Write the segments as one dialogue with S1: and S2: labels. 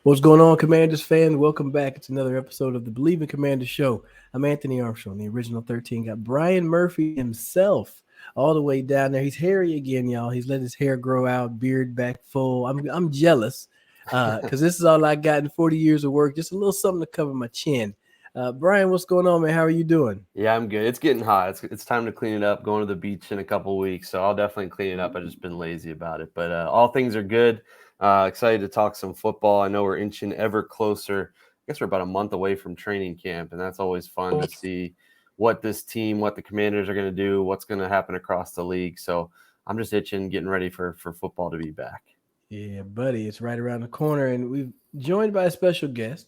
S1: What's going on, Commanders fans? Welcome back. It's another episode of the Believe in Commanders show. I'm Anthony Armstrong, the original 13. Got Brian Murphy himself all the way down there. He's hairy again, y'all. He's let his hair grow out, beard back full. I'm jealous because this is all I got in 40 years of work. Just a little something to cover my chin. Brian, what's going on, man? How are you doing?
S2: Yeah, I'm good. It's getting hot. It's time to clean it up. Going to the beach in a couple weeks, so I'll definitely clean it up. I've just been lazy about it, but all things are good. Excited to talk some football. I know we're inching ever closer. I guess we're about a month away from training camp, and that's always fun to see what this team, what the Commanders are going to do, what's going to happen across the league. So I'm just itching, getting ready for football to be back.
S1: Yeah, buddy, it's right around the corner, and we've joined by a special guest,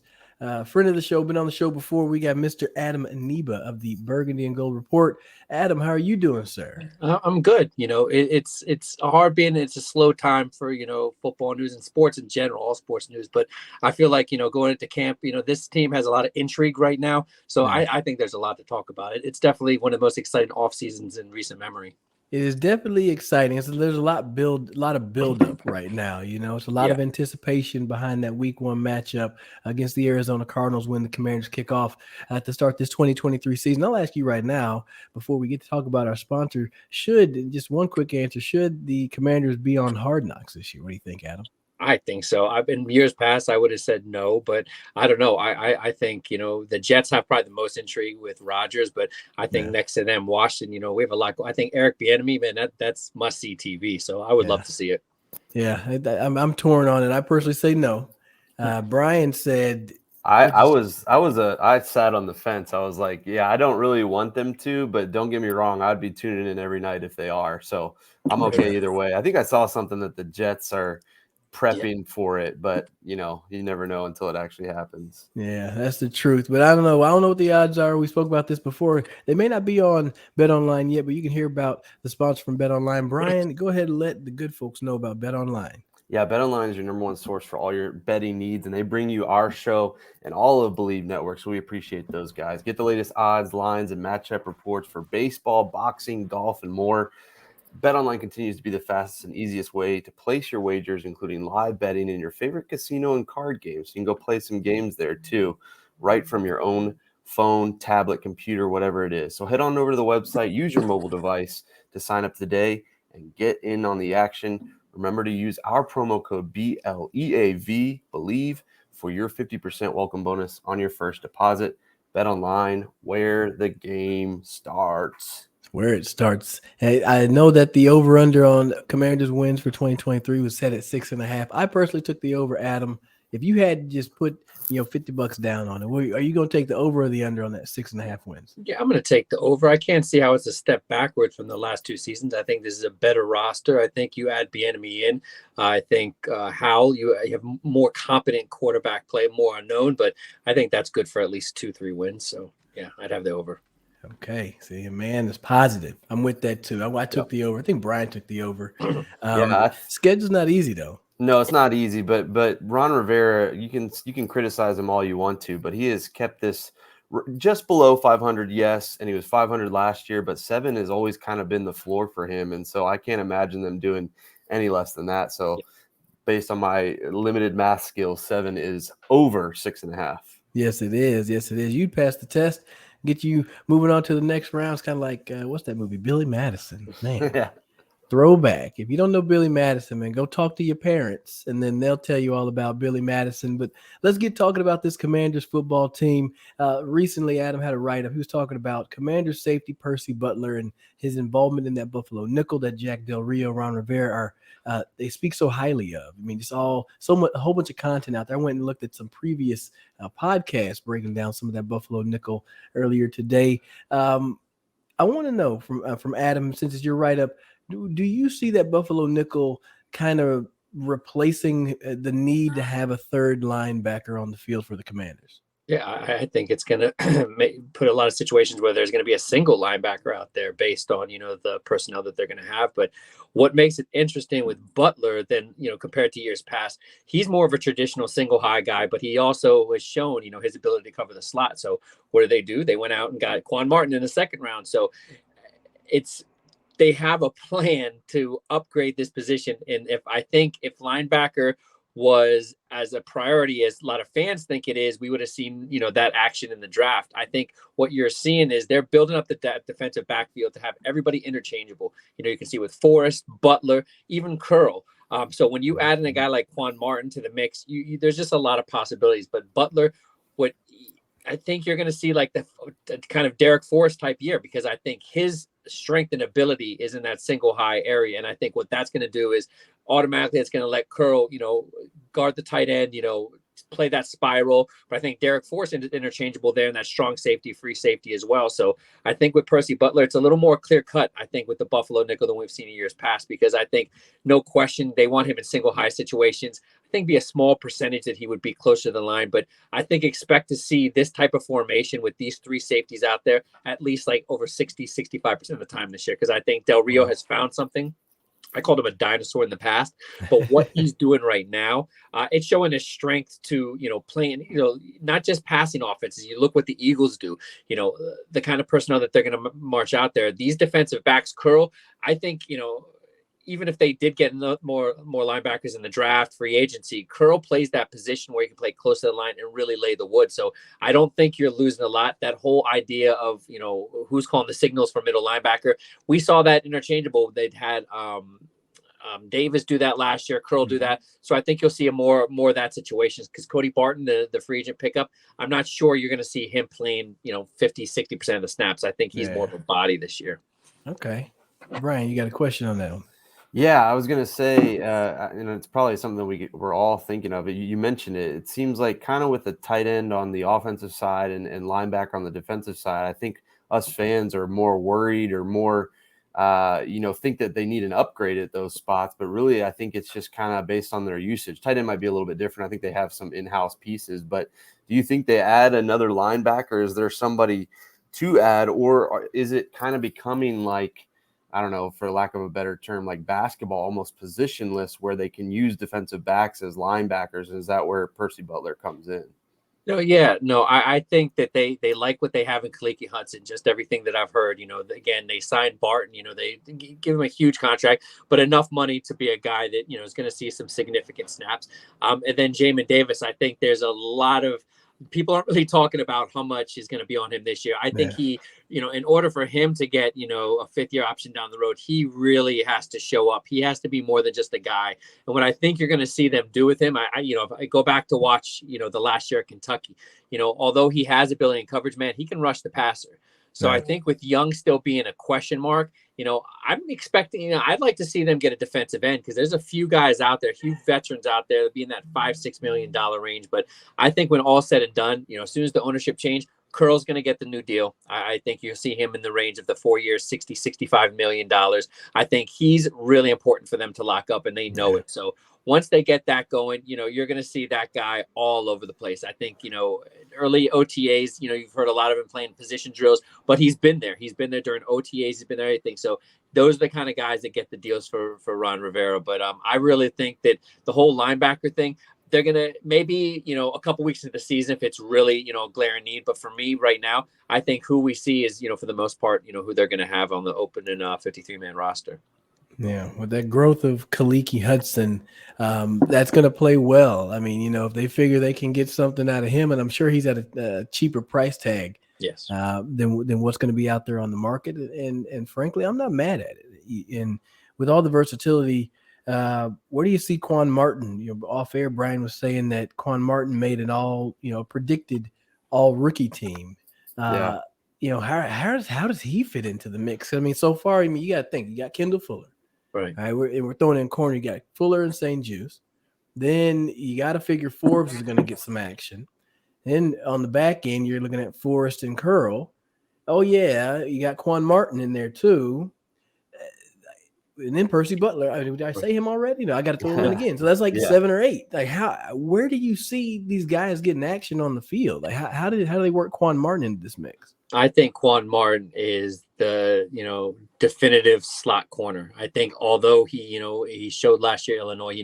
S1: friend of the show, been on the show before. We got Mr. Adam Aniba of the Burgundy and Gold Report. Adam, how are you doing, sir?
S3: I'm good. It's hard being. It's a slow time for football news and sports in general, all sports news. But I feel like going into camp, this team has a lot of intrigue right now. So
S1: Yeah.
S3: I think there's a lot to talk about. It's definitely one of the most exciting off seasons in recent memory.
S1: It is definitely exciting. There's a lot of build up right now. It's a lot
S3: Yeah.
S1: of anticipation behind that Week 1 matchup against the Arizona Cardinals when the Commanders kick off to start this 2023 season. I'll ask you right now, before we get to talk about our sponsor, just one quick answer: should the Commanders be on Hard Knocks this year? What do you think, Adam?
S3: I think so. I've been years past, I would have said no, but I don't know. I think, the Jets have probably the most intrigue with Rodgers, but I think
S1: Yeah,
S3: next to them, Washington, we have a lot. I think Eric Bieniemy, man, that's must see TV. So I would
S1: yeah,
S3: love to see it.
S1: yeah. I'm torn on it. I personally say no. Brian said,
S2: I,
S1: "What
S2: I
S1: you?"
S2: was I was a I sat on the fence. I was like, yeah, I don't really want them to, but don't get me wrong, I'd be tuning in every night if they are. So I'm okay either way. I think I saw something that the Jets are
S3: Yeah.
S2: prepping for it, but you never know until it actually happens.
S1: Yeah, that's the truth. But I don't know. I don't know what the odds are. We spoke about this before. They may not be on Bet Online yet, but you can hear about the sponsor from Bet Online. Brian, go ahead and let the good folks know about Bet Online.
S2: Yeah, BetOnline is your number one source for all your betting needs, and they bring you our show and all of Believe Network. So we appreciate those guys. Get the latest odds, lines, and matchup reports for baseball, boxing, golf, and more. BetOnline continues to be the fastest and easiest way to place your wagers, including live betting in your favorite casino and card games. You can go play some games there too, right from your own phone, tablet, computer, whatever it is. So head on over to the website, use your mobile device to sign up today and get in on the action. Remember to use our promo code BLEAV, Believe, for your 50% welcome bonus on your first deposit. BetOnline, where the game starts.
S1: Where it starts. Hey, I know that the over under on Commanders wins for 2023 was set at 6.5. I personally took the over, Adam. If you had just put $50 down on it, are you going to take the over or the under on that 6.5 wins?
S3: Yeah, I'm going to take the over. I can't see how it's a step backward from the last two seasons. I think this is a better roster. I think you add Bieniemy in. I think Howell, you have more competent quarterback play, more unknown, but I think that's good for at least 2-3 wins. So yeah, I'd have the over.
S1: Okay, see, man, it's positive. I'm with that too. I
S2: Yep.
S1: took the over. I think Brian took the over.
S2: Yeah,
S1: Schedule's not easy though.
S2: no, it's not easy, but Ron Rivera, you can criticize him all you want to, but he has kept this just below 500, yes, and he was 500 last year, but 7 has always kind of been the floor for him, and so I can't imagine them doing any less than that. So, based on my limited math skills, 7 is over 6.5.
S1: Yes, it is. Yes, it is. You'd pass the test, get you moving on to the next round. It's kind of like what's that movie? Billy Madison. Man,
S2: Yeah.
S1: throwback. If you don't know Billy Madison, man, go talk to your parents and then they'll tell you all about Billy Madison. But let's get talking about this Commanders football team. Recently, Adam had a write up. He was talking about Commanders safety Percy Butler and his involvement in that Buffalo nickel that Jack Del Rio, Ron Rivera are. They speak so highly of. I mean, just a whole bunch of content out there. I went and looked at some previous podcasts breaking down some of that Buffalo nickel earlier today. I want to know from Adam, since it's your write up, do you see that Buffalo nickel kind of replacing the need to have a third linebacker on the field for the Commanders?
S3: Yeah, I think it's going to put a lot of situations where there's going to be a single linebacker out there based on, the personnel that they're going to have. But what makes it interesting with Butler than, compared to years past, he's more of a traditional single high guy, but he also has shown, his ability to cover the slot. So what do? They went out and got Quan Martin in the second round. So it's, they have a plan to upgrade this position. And if linebacker was as a priority as a lot of fans think it is, we would have seen, that action in the draft. I think what you're seeing is they're building up the defensive backfield to have everybody interchangeable. You can see with Forrest, Butler, even Curl. So when you add in a guy like Quan Martin to the mix, there's just a lot of possibilities. But Butler, what I think you're going to see like the kind of Derek Forrest type year, because I think his strength and ability is in that single high area. And I think what that's going to do is automatically it's going to let Curl, guard the tight end, play that spiral. But I think Derek Forrest is interchangeable there, and that strong safety, free safety as well. So I think with Percy Butler, it's a little more clear cut, I think, with the Buffalo nickel than we've seen in years past, because I think no question they want him in single high situations. I think be a small percentage that he would be closer to the line, but I think expect to see this type of formation with these three safeties out there at least like over 60-65% of the time this year, because I think Del Rio has found something. I called him a dinosaur in the past, but what he's doing right now, it's showing his strength to, playing, not just passing offenses. You look what the Eagles do, the kind of personnel that they're going to march out there. These defensive backs, Curl, I think, even if they did get more linebackers in the draft, free agency, Curl plays that position where he can play close to the line and really lay the wood. So I don't think you're losing a lot. That whole idea of, who's calling the signals for middle linebacker, we saw that interchangeable. They'd had Davis do that last year, Curl do that. So I think you'll see more of that situation, because Cody Barton, the free agent pickup, I'm not sure you're going to see him playing, 50-60% of the snaps. I think he's more of a body this year.
S1: Okay. Brian, you got a question on that one?
S2: Yeah, I was going to say, it's probably something that we're all thinking of. You mentioned it. It seems like kind of with the tight end on the offensive side and linebacker on the defensive side, I think us fans are more worried or more, think that they need an upgrade at those spots. But really, I think it's just kind of based on their usage. Tight end might be a little bit different. I think they have some in-house pieces. But do you think they add another linebacker? Is there somebody to add? Or is it kind of becoming like, I don't know, for lack of a better term, like basketball, almost positionless, where they can use defensive backs as linebackers? Is that where Percy Butler comes in?
S3: No, I think that they like what they have in Kaliki Hudson, just everything that I've heard. Again, they signed Barton, they give him a huge contract, but enough money to be a guy that, is going to see some significant snaps. And then Jamin Davis, I think there's a lot of people aren't really talking about how much is going to be on him this year. I think he, in order for him to get, a fifth-year option down the road, he really has to show up. He has to be more than just a guy. And what I think you're going to see them do with him, if I go back to watch, the last year at Kentucky, although he has ability in coverage, man, he can rush the passer. So I think with Young still being a question mark, I'm expecting, I'd like to see them get a defensive end, because there's a few guys out there, few veterans out there that be in that $5-6 million range. But I think when all said and done, as soon as the ownership change, Curl's going to get the new deal. I think you'll see him in the range of the 4 years, $60-65 million. I think he's really important for them to lock up, and they know it. So once they get that going, you're going to see that guy all over the place. I think, early OTAs, you've heard a lot of him playing position drills, but he's been there. He's been there during OTAs. He's been there, everything. So those are the kind of guys that get the deals for Ron Rivera. But I really think that the whole linebacker thing, they're going to maybe, a couple weeks into the season if it's really, a glaring need. But for me right now, I think who we see is, for the most part, who they're going to have on the open and 53-man roster.
S1: Yeah, with that growth of Kaliki Hudson, that's going to play well. I mean, if they figure they can get something out of him, and I'm sure he's at a cheaper price tag,
S3: yes,
S1: than what's going to be out there on the market. And frankly, I'm not mad at it. And with all the versatility, where do you see Quan Martin? Off air, Brian was saying that Quan Martin made an predicted all rookie team. How does he fit into the mix? I mean, so far, you got to think, you got Kendall Fuller.
S3: Right.
S1: All right, we're throwing in corner. You got Fuller and St. Juice. Then you got to figure Forbes is going to get some action. Then on the back end, you're looking at Forrest and Curl. Oh, yeah, you got Quan Martin in there too. And then Percy Butler. Did I say him already? No, I got to throw him in again. So that's like 7 or 8. Like, where do you see these guys getting action on the field? Like, how do they work Quan Martin into this mix?
S3: I think Quan Martin is the, definitive slot corner. I think although he showed last year at Illinois,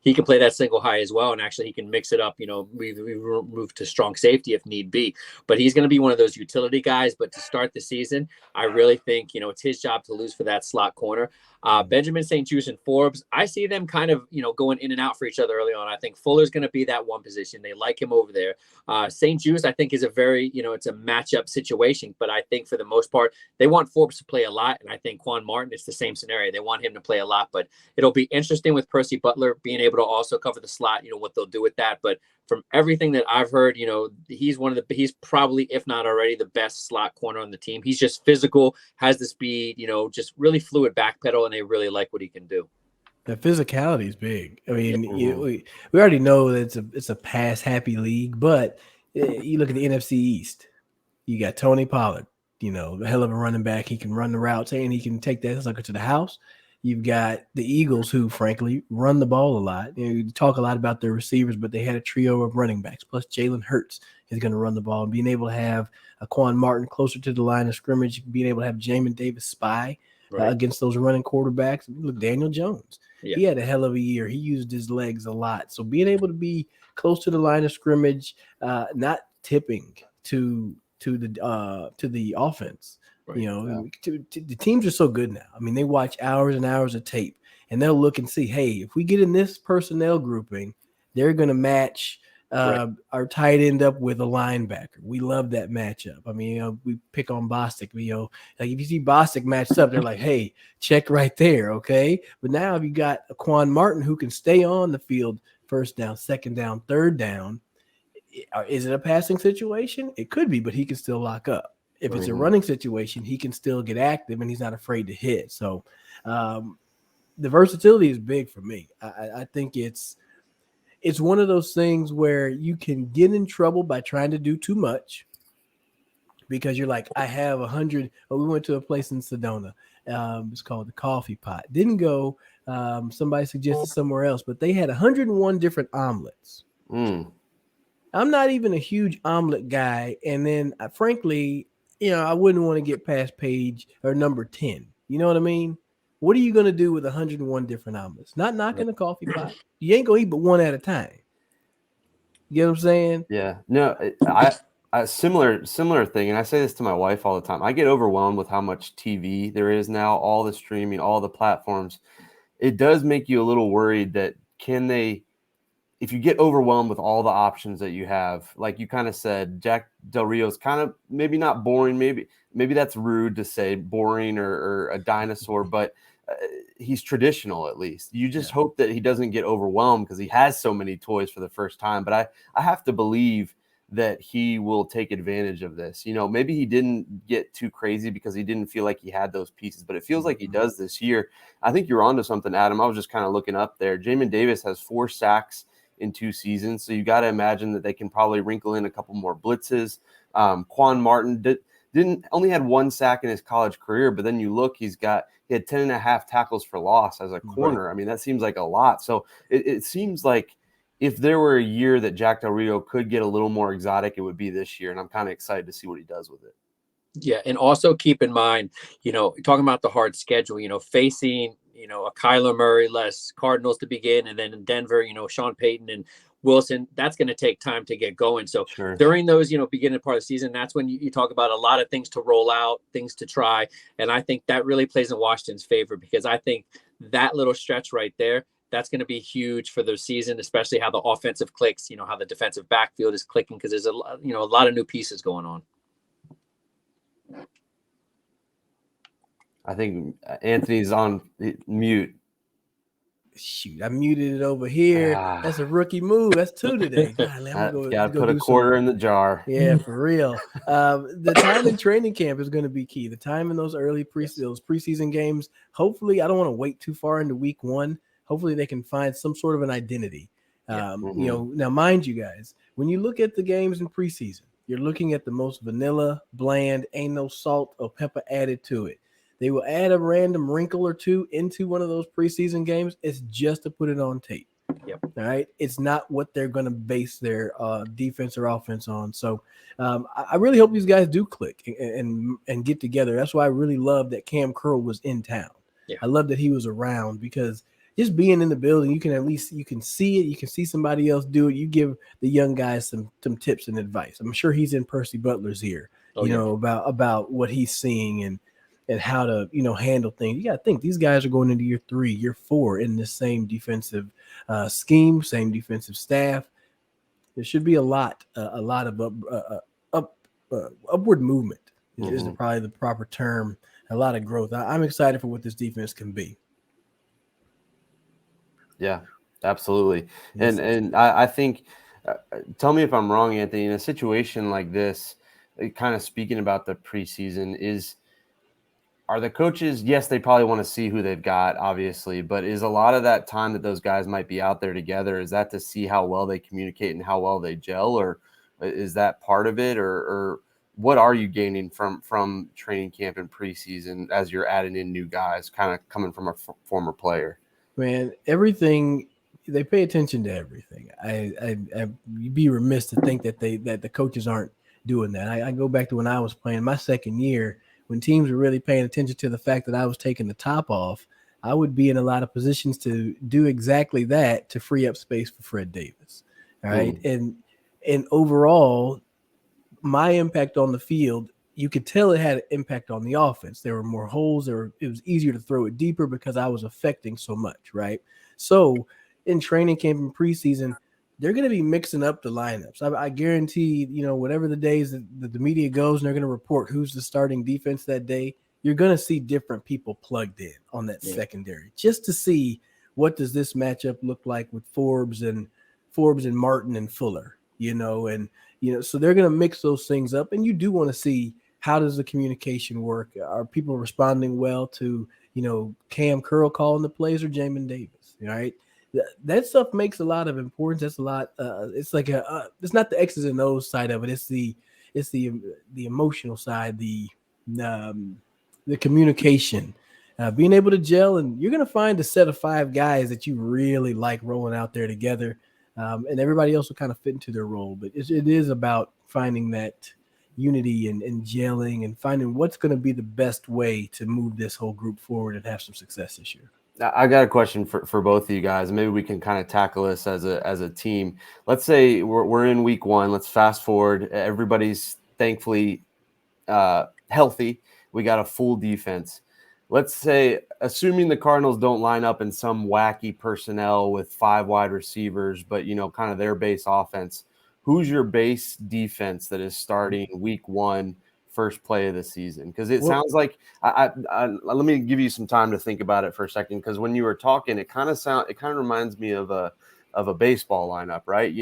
S3: he can play that single high as well. And actually he can mix it up, we move to strong safety if need be, but he's going to be one of those utility guys. But to start the season, I really think, it's his job to lose for that slot corner. Benjamin St-Juste and Forbes, I see them kind of, going in and out for each other early on. I think Fuller's going to be that one position. They like him over there. St-Juste, I think, is a very, it's a matchup situation, but I think for the most part, they want Forbes to play a lot. And I think Quan Martin, it's the same scenario. They want him to play a lot, but it'll be interesting with Percy Butler being able to also cover the slot, what they'll do with that. But from everything that I've heard, he's probably, if not already, the best slot corner on the team. He's just physical, has the speed, just really fluid backpedal, and they really like what he can do.
S1: The physicality is big. I mean, we already know that it's a pass happy league, but you look at the NFC East. You got Tony Pollard, a hell of a running back. He can run the routes and he can take that sucker to the house. You've got the Eagles, who frankly run the ball a lot. You talk a lot about their receivers, but they had a trio of running backs. Plus, Jalen Hurts is going to run the ball, and being able to have a Quan Martin closer to the line of scrimmage, being able to have Jamin Davis spy against those running quarterbacks. Look, Daniel Jones. Yeah. He had a hell of a year. He used his legs a lot. So being able to be close to the line of scrimmage, not tipping to the offense. Right. The teams are so good now. I mean, they watch hours and hours of tape, and they'll look and see, hey, if we get in this personnel grouping, they're going to match our tight end up with a linebacker. We love that matchup. I mean, we pick on Bostic. Like if you see Bostic matched up, they're like, hey, check right there, okay? But now if you got a Quan Martin who can stay on the field, first down, second down, third down, is it a passing situation? It could be, but he can still lock up. If it's a running situation, he can still get active, and he's not afraid to hit. So the versatility is big for me. I think it's one of those things where you can get in trouble by trying to do too much because you're like, I have 100. We went to a place in Sedona. It's called the Coffee Pot. Didn't go. Somebody suggested somewhere else, but they had 101 different omelets. I'm not even a huge omelet guy. And then, frankly, I wouldn't want to get past page or number 10. You know what I mean? What are you going to do with 101 different omelets? Not knocking the coffee pot. You ain't going to eat but one at a time. You know what I'm saying?
S2: Yeah. No, I similar thing. And I say this to my wife all the time. I get overwhelmed with how much TV there is now, all the streaming, all the platforms. It does make you a little worried that if you get overwhelmed with all the options that you have, like you kind of said, Jack Del Rio is kind of maybe not boring. Maybe that's rude to say boring or a dinosaur, but he's traditional at least. You just hope that he doesn't get overwhelmed because he has so many toys for the first time. But I have to believe that he will take advantage of this. Maybe he didn't get too crazy because he didn't feel like he had those pieces, but it feels like he does this year. I think you're onto something, Adam. I was just kind of looking up there. Jamin Davis has 4 sacks in 2 seasons. So you got to imagine that they can probably wrinkle in a couple more blitzes. Quan Martin only had 1 sack in his college career, but then you look, he had 10 and a half tackles for loss as a corner. Right. I mean, that seems like a lot. So it seems like if there were a year that Jack Del Rio could get a little more exotic, it would be this year. And I'm kind of excited to see what he does with it.
S3: Yeah. And also keep in mind, talking about the hard schedule, facing, a Kyler Murray less Cardinals to begin, and then in Denver, Sean Payton and Wilson, that's going to take time to get going. So during those, beginning part of the season, that's when you talk about a lot of things to roll out, things to try. And I think that really plays in Washington's favor, because I think that little stretch right there, that's going to be huge for the season, especially how the offensive clicks, how the defensive backfield is clicking, because there's a lot of new pieces going on.
S2: I think Anthony's on mute.
S1: Shoot, I muted it over here. That's a rookie move. That's 2 today.
S2: Gotta put a quarter in the jar.
S1: Yeah, for real. The time in training camp is going to be key. The time in those early preseason games. Hopefully, I don't want to wait too far into week 1. Hopefully, they can find some sort of an identity. Now, mind you guys, when you look at the games in preseason, you're looking at the most vanilla, bland, ain't no salt or pepper added to it. They will add a random wrinkle or two into one of those preseason games. It's just to put it on tape.
S3: Yep.
S1: All right. It's not what they're going to base their defense or offense on. So I really hope these guys do click and get together. That's why I really love that Cam Curl was in town.
S3: Yeah.
S1: I love that he was around, because just being in the building, you can at least, you can see it. You can see somebody else do it. You give the young guys some tips and advice. I'm sure he's in Percy Butler's ear, about what he's seeing and how to, handle things. You got to think these guys are going into year 3, year 4 in this same defensive scheme, same defensive staff. There should be a lot of upward movement is probably the proper term. A lot of growth. I'm excited for what this defense can be.
S2: Yeah, absolutely.
S1: Yes.
S2: And I think, tell me if I'm wrong, Anthony, in a situation like this, kind of speaking about the preseason, are the coaches, yes, they probably want to see who they've got, obviously, but is a lot of that time that those guys might be out there together, is that to see how well they communicate and how well they gel, or is that part of it, or what are you gaining from training camp and preseason as you're adding in new guys, kind of coming from a former player?
S1: Man, everything, they pay attention to everything. You'd be remiss to think that the coaches aren't doing that. I go back to when I was playing my second year, when teams were really paying attention to the fact that I was taking the top off. I would be in a lot of positions to do exactly that, to free up space for Fred Davis. All right. And overall, my impact on the field, you could tell it had an impact on the offense. There were more holes. It was easier to throw it deeper because I was affecting so much, right? So in training camp and preseason, they're going to be mixing up the lineups. I guarantee, whatever the days that the media goes and they're going to report who's the starting defense that day, you're going to see different people plugged in on that secondary, just to see what does this matchup look like with Forbes and Martin and Fuller, so they're going to mix those things up. And you do want to see, how does the communication work? Are people responding well to, Cam Curl calling the plays or Jamin Davis? All right. That stuff makes a lot of importance. That's a lot. It's like it's not the X's and O's side of it. It's the emotional side, the communication, being able to gel. And you're going to find a set of 5 guys that you really like rolling out there together. And everybody else will kind of fit into their role. But it is about finding that unity and gelling and finding what's going to be the best way to move this whole group forward and have some success this year.
S2: I got a question for both of you guys. Maybe we can kind of tackle this as a team. Let's say we're in week 1. Let's fast forward. Everybody's thankfully healthy. We got a full defense. Let's say, assuming the Cardinals don't line up in some wacky personnel with 5 wide receivers, but kind of their base offense, who's your base defense that is starting week 1, first play of the season? Because it sounds like let me give you some time to think about it for a second, because when you were talking, it kind of reminds me of a baseball lineup, right?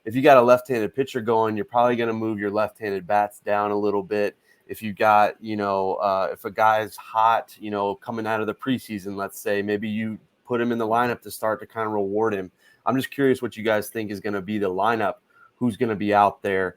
S2: If you got a left-handed pitcher going, you're probably going to move your left-handed bats down a little bit. If you got, if a guy's hot, coming out of the preseason, let's say, maybe you put him in the lineup to start to kind of reward him. I'm just curious what you guys think is going to be the lineup, who's going to be out there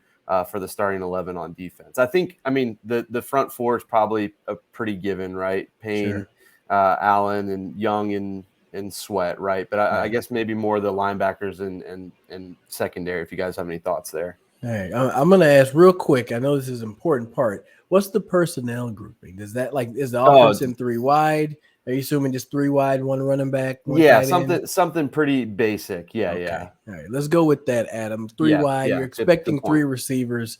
S2: for the starting 11 on defense. The front 4 is probably a pretty given, right? Payne, Allen, and Young and Sweat, right? But I guess maybe more the linebackers and secondary, if you guys have any thoughts there.
S1: All right, I'm going to ask real quick. I know this is an important part. What's the personnel grouping? Is that is the offense in 3 wide? Are you assuming just 3 wide, 1 running back?
S2: Something pretty basic. Yeah,
S1: okay.
S2: yeah.
S1: All right, let's go with that, Adam. 3 wide. You're expecting 3 receivers,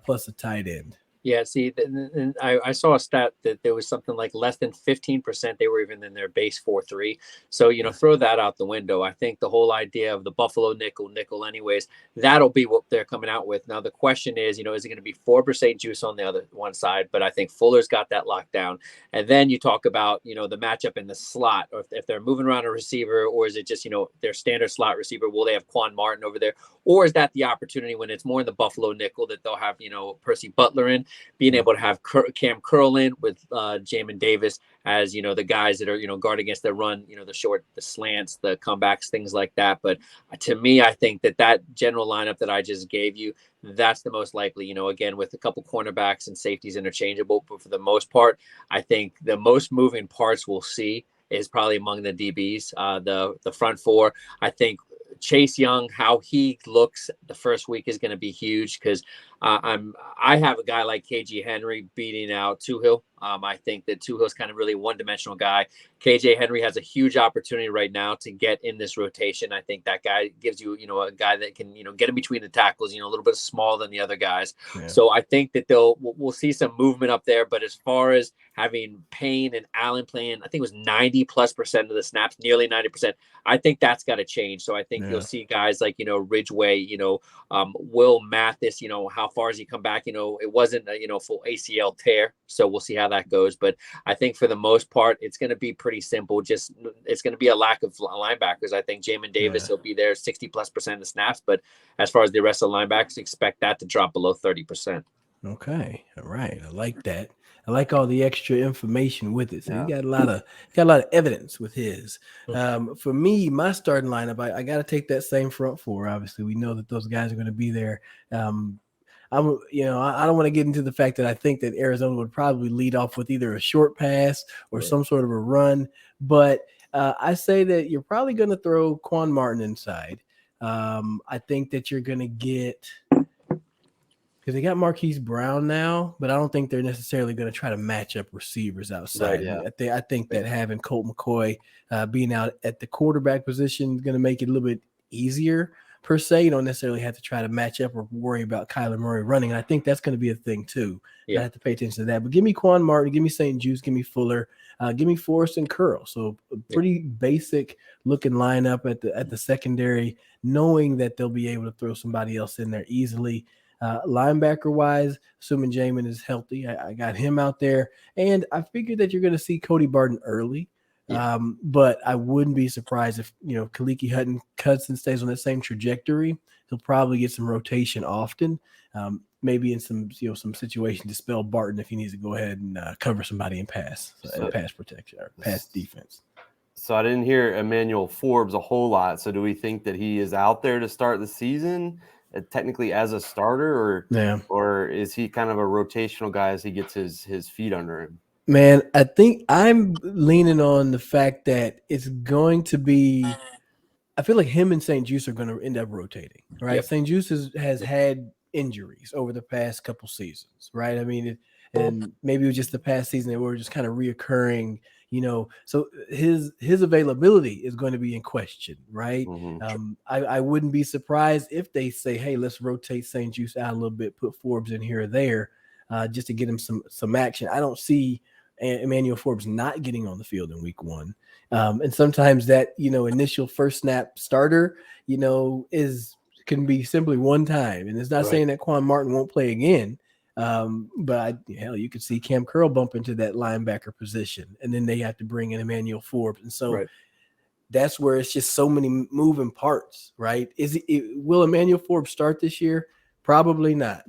S1: plus a tight end.
S3: Yeah, see, and I saw a stat that there was something like less than 15% they were even in their base 4-3. So, throw that out the window. I think the whole idea of the Buffalo nickel anyways, that'll be what they're coming out with. Now, the question is, is it going to be Forbes or St. Juice on the other one side? But I think Fuller's got that locked down. And then you talk about, the matchup in the slot, or if they're moving around a receiver, or is it just, their standard slot receiver? Will they have Quan Martin over there? Or is that the opportunity when it's more in the Buffalo nickel that they'll have, Percy Butler in? Being able to have Cam Curl in with Jamin Davis as, the guys that are, guard against the run, the short, the slants, the comebacks, things like that. But to me, I think that general lineup that I just gave you, that's the most likely, again, with a couple cornerbacks and safeties interchangeable. But for the most part, I think the most moving parts we'll see is probably among the DBs. The front four, I think Chase Young, how he looks the first week is going to be huge because I have a guy like KJ Henry beating out Tuhill. I think that Tuhill's kind of really a one-dimensional guy. KJ Henry has a huge opportunity right now to get in this rotation. I think that guy gives you, a guy that can, get in between the tackles, a little bit smaller than the other guys. Yeah. So I think that we'll see some movement up there. But as far as having Payne and Allen playing, I think it was 90+% of the snaps, nearly 90%. I think that's got to change. So I think you'll see guys like, Ridgeway, Will Mathis, how far has he come back? It wasn't a, full ACL tear. So we'll see how that goes. But I think for the most part, it's going to be pretty simple. Just it's going to be a lack of linebackers. I think Jamin Davis will be there 60+% of the snaps. But as far as the rest of the linebackers, expect that to drop below 30%.
S1: Okay. All right. I like that. I like all the extra information with it. So you got a lot of evidence with his. For me, my starting lineup, I got to take that same front four. Obviously, we know that those guys are going to be there. I don't want to get into the fact that I think that Arizona would probably lead off with either a short pass or some sort of a run. But I say that you're probably going to throw Quan Martin inside. I think that you're going to get – because they got Marquise Brown now, but I don't think they're necessarily going to try to match up receivers outside. Right, I think that having Colt McCoy being out at the quarterback position is going to make it a little bit easier per se. You don't necessarily have to try to match up or worry about Kyler Murray running. And I think that's going to be a thing too. I have to pay attention to that. But give me Quan Martin, give me St. Juice, give me Fuller, give me Forrest and Curl. So a pretty basic looking lineup at the secondary, knowing that they'll be able to throw somebody else in there easily. Linebacker wise, assuming Jamin is healthy, I got him out there. And I figured that you're going to see Cody Barton early. But I wouldn't be surprised if, Kaliki Hudson stays on that same trajectory. He'll probably get some rotation often, maybe in some situation to spell Barton if he needs to go ahead and cover somebody in pass protection or pass defense.
S2: So I didn't hear Emmanuel Forbes a whole lot. So do we think that he is out there to start the season? Technically as a starter, or is he kind of a rotational guy as he gets his feet under him?
S1: Man, I think I'm leaning on the fact that it's going to be – I feel like him and St. Juice are going to end up rotating, right? Yep. St. Juice has had injuries over the past couple seasons, right? I mean, and maybe it was just the past season that were just kind of reoccurring – so his availability is going to be in question, right? Mm-hmm. I wouldn't be surprised if they say, hey, let's rotate St. Juice out a little bit, put Forbes in here or there, just to get him some action. I don't see Emmanuel Forbes not getting on the field in week one. And sometimes that, initial first snap starter, can be simply one time. And it's not saying that Quan Martin won't play again. But you could see Cam Curl bump into that linebacker position, and then they have to bring in Emmanuel Forbes. And so that's where it's just so many moving parts, right? Will Emmanuel Forbes start this year? Probably not.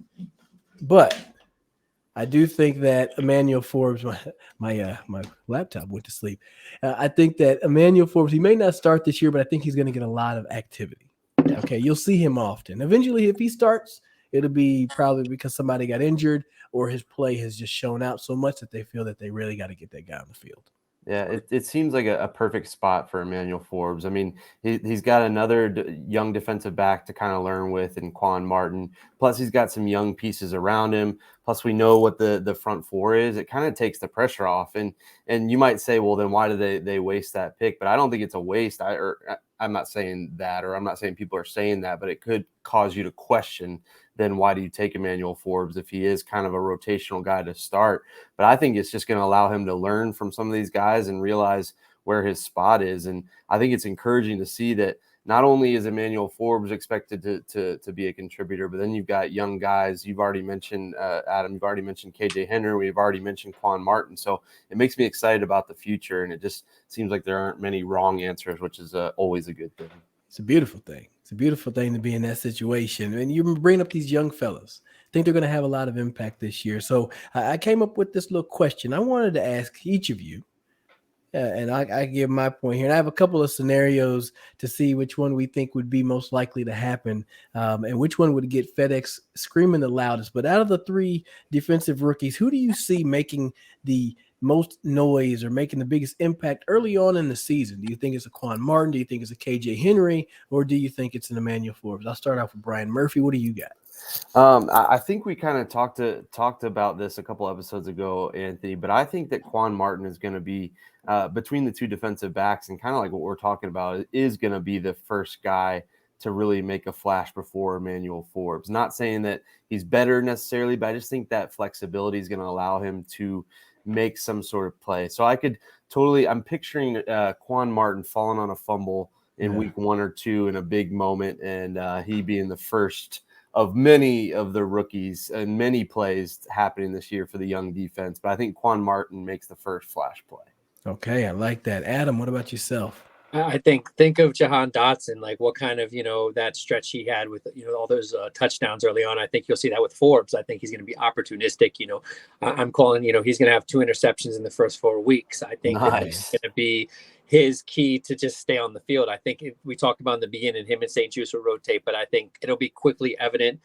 S1: But I do think that Emmanuel Forbes, my laptop went to sleep. I think that Emmanuel Forbes, he may not start this year, but I think he's going to get a lot of activity. Okay, you'll see him often. Eventually, if he starts, it'll be probably because somebody got injured or his play has just shown out so much that they feel that they really got to get that guy on the field.
S2: Yeah, it seems like a perfect spot for Emmanuel Forbes. I mean, he's got another young defensive back to kind of learn with in Quan Martin. Plus, he's got some young pieces around him. Plus, we know what the front four is. It kind of takes the pressure off. And you might say, well, then why did they waste that pick? But I don't think it's a waste. I'm not saying that, or I'm not saying people are saying that, but it could cause you to question, then why do you take Emmanuel Forbes if he is kind of a rotational guy to start? But I think it's just going to allow him to learn from some of these guys and realize where his spot is. And I think it's encouraging to see that not only is Emmanuel Forbes expected to be a contributor, but then you've got young guys. You've already mentioned, Adam, you've already mentioned KJ Henry. We've already mentioned Quan Martin. So it makes me excited about the future. And it just seems like there aren't many wrong answers, which is always a good thing.
S1: It's a beautiful thing. It's a beautiful thing to be in that situation. And you bring up these young fellas. I think they're going to have a lot of impact this year. So I came up with this little question. I wanted to ask each of you, and I give my point here. And I have a couple of scenarios to see which one we think would be most likely to happen, and which one would get FedEx screaming the loudest. But out of the three defensive rookies, who do you see making the most noise or making the biggest impact early on in the season? Do you think it's a Quan Martin? Do you think it's a KJ Henry? Or do you think it's an Emmanuel Forbes? I'll start off with Brian Murphy. What do you got?
S2: I think we kind of talked about this a couple episodes ago, Anthony, but I think that Quan Martin is going to be between the two defensive backs, and kind of like what we're talking about, is going to be the first guy to really make a flash before Emmanuel Forbes. Not saying that he's better necessarily, but I just think that flexibility is going to allow him to make some sort of play. So I'm picturing Quan Martin falling on a fumble in week 1 or 2 in a big moment, and he being the first of many of the rookies and many plays happening this year for the young defense. But I think Quan Martin makes the first flash play.
S1: Okay, I like that. Adam, what about yourself?
S3: I think of Jahan Dotson, like what kind of, that stretch he had with, all those touchdowns early on. I think you'll see that with Forbes. I think he's going to be opportunistic. I'm calling, he's going to have 2 interceptions in the first 4 weeks. I think it's going to be his key to just stay on the field. I think we talked about in the beginning, him and St. Juice will rotate, but I think it'll be quickly evident.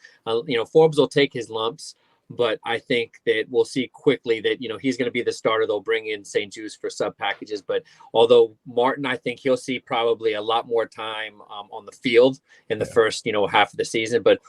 S3: Forbes will take his lumps, but I think that we'll see quickly that, he's going to be the starter. They'll bring in St. Juice for sub packages. But although Martin, I think he'll see probably a lot more time on the field in the first, half of the season. But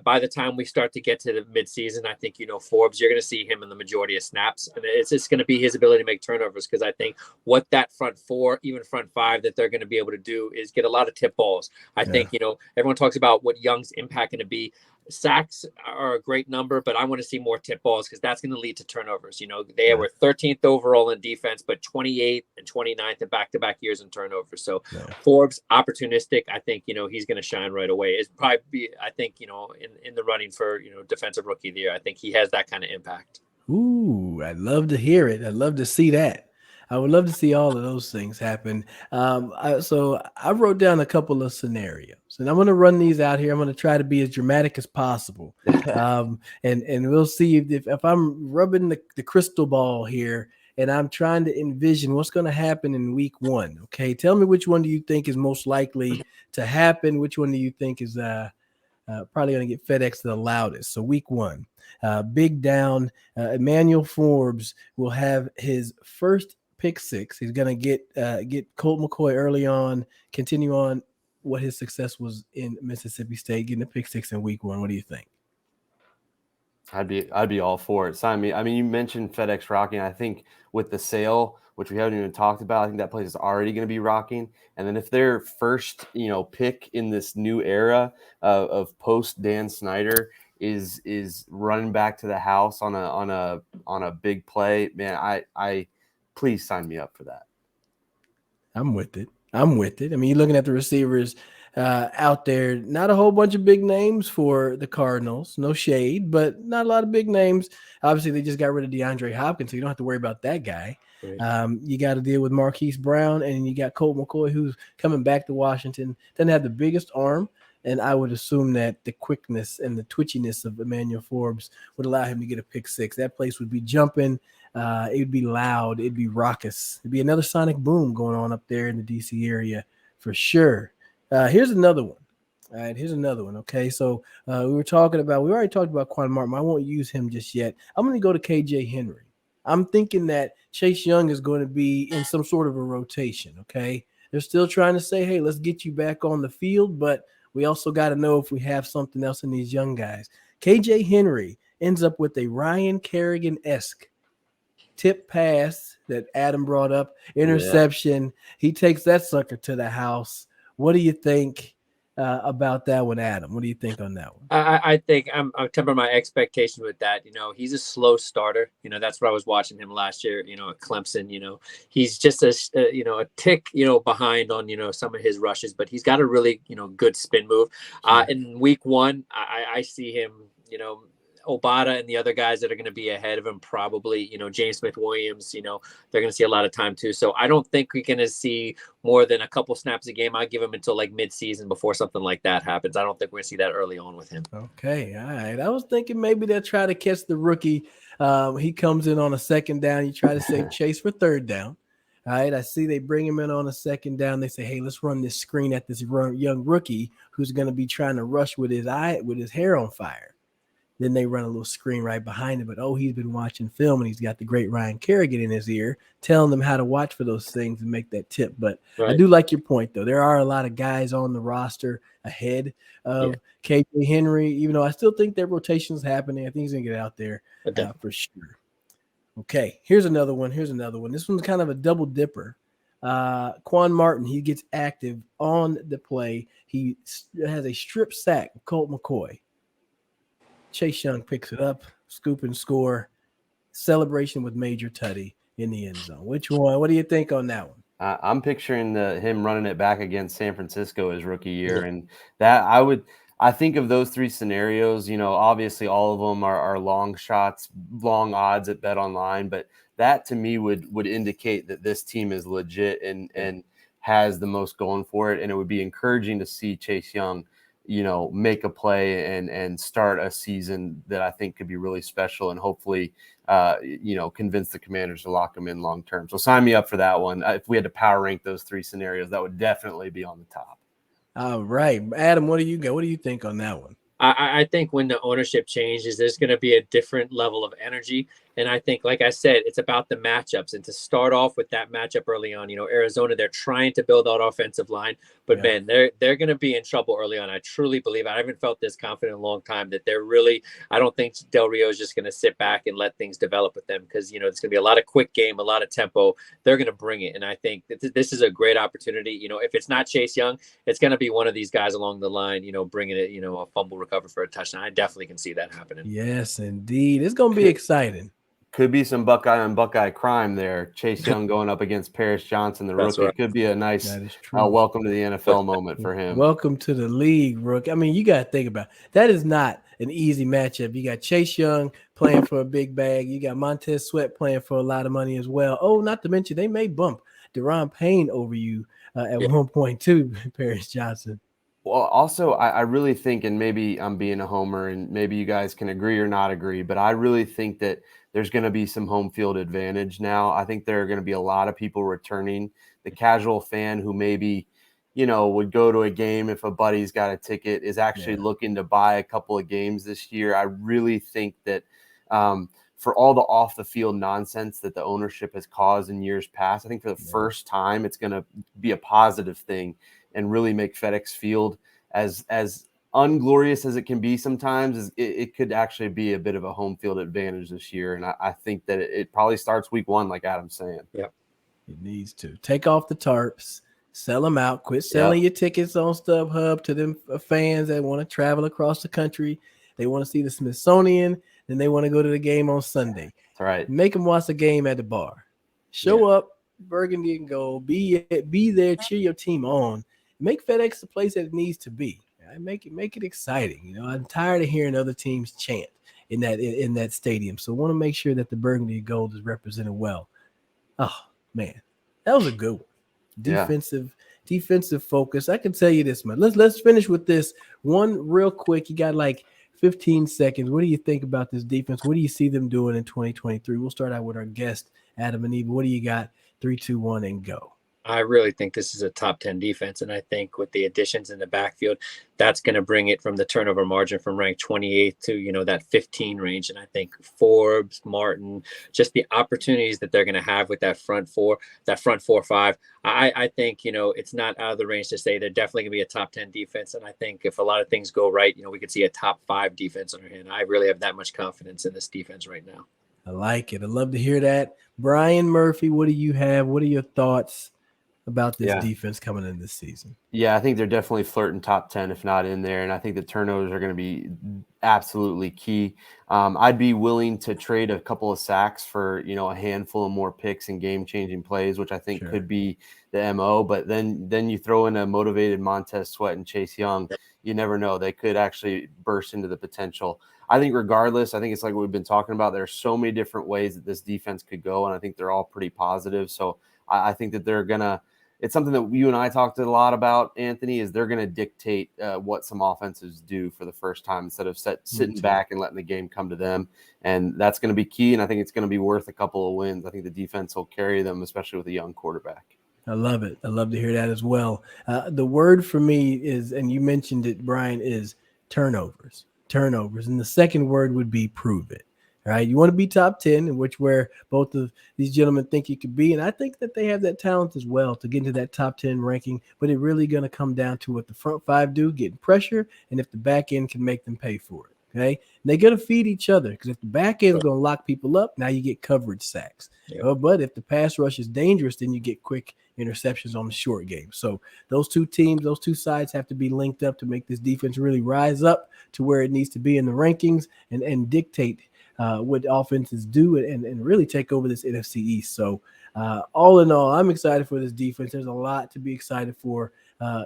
S3: by the time we start to get to the midseason, I think, Forbes, you're going to see him in the majority of snaps. And it's just going to be his ability to make turnovers, because I think what that front 4, even front 5, that they're going to be able to do is get a lot of tip balls. I think, everyone talks about what Young's impact going to be. Sacks are a great number, but I want to see more tip balls, because that's going to lead to turnovers. They were 13th overall in defense, but 28th and 29th in back-to-back years in turnovers. So Forbes, opportunistic. I think, he's going to shine right away. It's probably be, I think, in the running for, defensive rookie of the year. I think he has that kind of impact.
S1: Ooh, I'd love to hear it. I'd love to see that. I would love to see all of those things happen. So I wrote down a couple of scenarios, and I'm going to run these out here. I'm going to try to be as dramatic as possible. And we'll see if I'm rubbing the crystal ball here, and I'm trying to envision what's going to happen in week 1. Okay. Tell me, which one do you think is most likely to happen? Which one do you think is probably going to get FedEx the loudest? So week 1, big down, Emmanuel Forbes will have his first pick 6. He's going to get Colt McCoy early on, continue on what his success was in Mississippi State, getting a pick 6 in week 1. What do you think?
S2: I'd be all for it. Sign me. I mean, you mentioned FedEx rocking. I think with the sale, which we haven't even talked about, I think that place is already going to be rocking. And then if their first, pick in this new era of post Dan Snyder is running back to the house on a big play, man, I please sign me up for that.
S1: I'm with it. I mean, you're looking at the receivers out there, not a whole bunch of big names for the Cardinals. No shade, but not a lot of big names. Obviously, they just got rid of DeAndre Hopkins, so you don't have to worry about that guy. Right. You got to deal with Marquise Brown, and you got Colt McCoy, who's coming back to Washington. Doesn't have the biggest arm, and I would assume that the quickness and the twitchiness of Emmanuel Forbes would allow him to get a pick 6. That place would be jumping. It would be loud. It'd be raucous. It'd be another sonic boom going on up there in the DC area for sure. Here's another one. All right, here's another one. Okay, so we already talked about Quan Martin. I won't use him just yet. I'm going to go to KJ Henry. I'm thinking that Chase Young is going to be in some sort of a rotation. Okay, they're still trying to say, hey, let's get you back on the field, but we also got to know if we have something else in these young guys. KJ Henry ends up with a Ryan Kerrigan-esque tip pass that Adam brought up, interception. Yeah. He takes that sucker to the house. What do you think about that one, Adam? What do you think on that one?
S3: I think I'm tempering my expectations with that. He's a slow starter. That's what I was watching him last year, at Clemson. He's just a tick, behind on, some of his rushes, but he's got a really, good spin move. In week 1, I see him, Obata and the other guys that are going to be ahead of him, probably, James Smith-Williams, they're going to see a lot of time too. So I don't think we're going to see more than a couple snaps a game. I give him until like mid-season before something like that happens. I don't think we're going to see that early on with him.
S1: Okay. All right. I was thinking maybe they'll try to catch the rookie. He comes in on a second down. You try to save Chase for third down. All right. I see they bring him in on a second down. They say, hey, let's run this screen at this young rookie who's going to be trying to rush with his hair on fire. then they run a little screen right behind him. But, he's been watching film and he's got the great Ryan Kerrigan in his ear telling them how to watch for those things and make that tip. But I do like your point, though. There are a lot of guys on the roster ahead of KJ Henry, even though I still think that rotation is happening. I think he's going to get out there for sure. Okay, here's another one. This one's kind of a double dipper. Quan Martin, he gets active on the play. He has a strip sack of Colt McCoy. Chase Young picks it up, scoop and score. Celebration with Major Tutty in the end zone. Which one? What do you think on that one?
S2: I'm picturing him running it back against San Francisco his rookie year. And that I think of those three scenarios, obviously all of them are long shots, long odds at Bet Online, but that to me would indicate that this team is legit and has the most going for it. And it would be encouraging to see Chase Young, make a play and start a season that I think could be really special and hopefully, convince the Commanders to lock him in long term. So sign me up for that one. If we had to power rank those three scenarios, that would definitely be on the top.
S1: All right. Adam, what do you got? What do you think on that one?
S3: I think when the ownership changes, there's going to be a different level of energy. And I think, like I said, it's about the matchups. And to start off with that matchup early on, Arizona, they're trying to build out offensive line. But, man, they're going to be in trouble early on. I truly believe I haven't felt this confident in a long time that they're really – I don't think Del Rio is just going to sit back and let things develop with them because, it's going to be a lot of quick game, a lot of tempo. They're going to bring it. And I think this is a great opportunity. If it's not Chase Young, it's going to be one of these guys along the line, bringing it, a fumble recover for a touchdown. I definitely can see that happening.
S1: Yes, indeed. It's going to be exciting.
S2: Could be some Buckeye on Buckeye crime there. Chase Young going up against Paris Johnson, the rookie.
S3: Right.
S2: Could be a nice welcome to the NFL moment for him.
S1: Welcome to the league, rookie. I mean, you got to think about it. That is not an easy matchup. You got Chase Young playing for a big bag. You got Montez Sweat playing for a lot of money as well. Oh, not to mention they may bump Deron Payne over you at one point too, Paris Johnson.
S2: Well, also, I really think, and maybe I'm being a homer, and maybe you guys can agree or not agree, but I really think that there's going to be some home field advantage now. I think there are going to be a lot of people returning. The casual fan who maybe, would go to a game if a buddy's got a ticket is actually looking to buy a couple of games this year. I really think that for all the off-the-field nonsense that the ownership has caused in years past, I think for the first time it's going to be a positive thing and really make FedEx Field as unglorious as it can be sometimes. It could actually be a bit of a home field advantage this year. And I think that it probably starts week 1, like Adam's saying.
S3: Yep.
S1: It needs to. Take off the tarps, sell them out, quit selling your tickets on StubHub to them fans that want to travel across the country. They want to see the Smithsonian, then they want to go to the game on Sunday.
S2: That's right.
S1: Make them watch the game at the bar. Show up, burgundy and gold, be there, cheer your team on. Make FedEx the place that it needs to be. Make it exciting. I'm tired of hearing other teams chant in that stadium. So I want to make sure that the burgundy and gold is represented well. Oh man, that was a good one. Defensive focus. I can tell you this, man. Let's finish with this one real quick. You got like 15 seconds. What do you think about this defense? What do you see them doing in 2023? We'll start out with our guest, Adam and Aniba. What do you got? 3, 2, 1, and go.
S3: I really think this is a top 10 defense. And I think with the additions in the backfield, that's going to bring it from the turnover margin from ranked 28th to, that 15 range. And I think Forbes, Martin, just the opportunities that they're going to have with that front 4-5. I think, it's not out of the range to say they're definitely going to be a top 10 defense. And I think if a lot of things go right, we could see a top 5 defense on our hand. I really have that much confidence in this defense right now.
S1: I like it. I'd love to hear that. Brian Murphy, what do you have? What are your thoughts about this defense coming in this season?
S2: Yeah, I think they're definitely flirting top 10, if not in there. And I think the turnovers are going to be absolutely key. I'd be willing to trade a couple of sacks for, a handful of more picks and game-changing plays, which I think could be the MO. But then you throw in a motivated Montez Sweat and Chase Young. You never know. They could actually burst into the potential. I think regardless, I think it's like we've been talking about. There are so many different ways that this defense could go, and I think they're all pretty positive. So I think that they're going to – it's something that you and I talked a lot about, Anthony, is they're going to dictate what some offenses do for the first time instead of sitting back and letting the game come to them. And that's going to be key, and I think it's going to be worth a couple of wins. I think the defense will carry them, especially with a young quarterback.
S1: I love it. I love to hear that as well. The word for me is, and you mentioned it, Brian, is turnovers. turnovers. And the second word would be prove it. All right. You want to be top 10, in which where both of these gentlemen think you could be. And I think that they have that talent as well to get into that top 10 ranking. But it's really going to come down to what the front five do, getting pressure, and if the back end can make them pay for it. Okay. And they got to feed each other, because if the back end is going to lock people up, now you get coverage sacks. Yep. But if the pass rush is dangerous, then you get quick interceptions on the short game. So those two teams, those two sides have to be linked up to make this defense really rise up to where it needs to be in the rankings and dictate what offenses do and really take over this NFC East. So all in all, I'm excited for this defense. There's a lot to be excited for,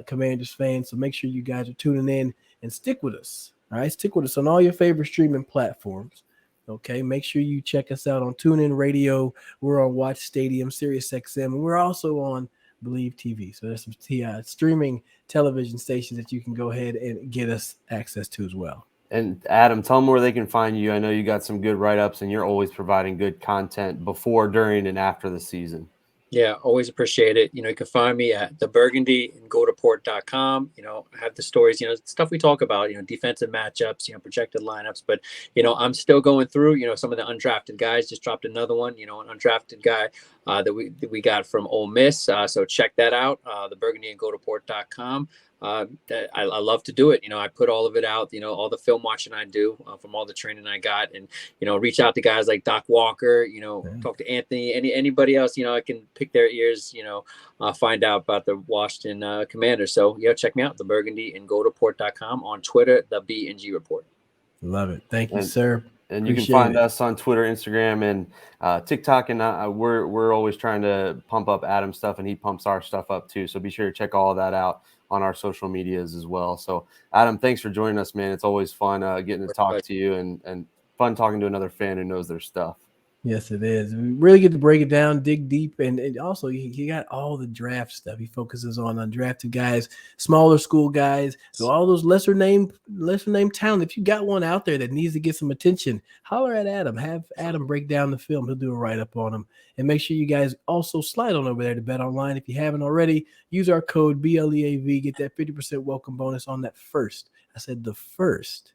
S1: Commanders fans. So make sure you guys are tuning in and stick with us. All right, stick with us on all your favorite streaming platforms. Okay, make sure you check us out on TuneIn Radio. We're on Watch Stadium, SiriusXM, and we're also on Believe TV. So there's some streaming television stations that you can go ahead and get us access to as well.
S2: And Adam, tell them where they can find you. I know you got some good write-ups, and you're always providing good content before, during, and after the season.
S3: Yeah, always appreciate it. You can find me at theburgundyandgoldreport.com. I have the stories, stuff we talk about, defensive matchups, projected lineups. But, I'm still going through, some of the undrafted guys. Just dropped another one, an undrafted guy that we got from Ole Miss. So check that out, theburgundyandgoldreport.com. I love to do it. I put all of it out, all the film watching I do from all the training I got, and, reach out to guys like Doc Walker, talk to Anthony, anybody else, I can pick their ears, find out about the Washington Commanders. So, check me out, theburgundyandgoldreport.com, on Twitter, the B&G Report.
S1: Love it. Thank you, sir.
S2: And you can find us on Twitter, Instagram, and TikTok. And we're always trying to pump up Adam's stuff, and he pumps our stuff up too. So be sure to check all of that out on our social medias as well. So Adam, thanks for joining us, man. It's always fun getting to talk to you and fun talking to another fan who knows their stuff.
S1: Yes, it is. We really get to break it down, dig deep, and also he got all the draft stuff. He focuses on undrafted guys, smaller school guys, so all those lesser name talent. If you got one out there that needs to get some attention, holler at Adam. Have Adam break down the film. He'll do a write-up on them. And make sure you guys also slide on over there to Bet Online. If you haven't already, use our code BLEAV. Get that 50% welcome bonus on that first. I said the first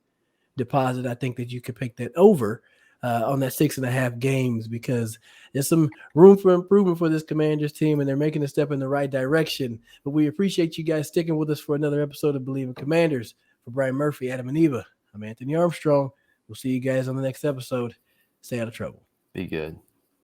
S1: deposit. I think that you could pick that over on that 6.5 games, because there's some room for improvement for this Commanders team, and they're making a step in the right direction. But we appreciate you guys sticking with us for another episode of Believe in Commanders. For Brian Murphy, Adam Aniba, I'm Anthony Armstrong. We'll see you guys on the next episode. Stay out of trouble.
S2: Be good.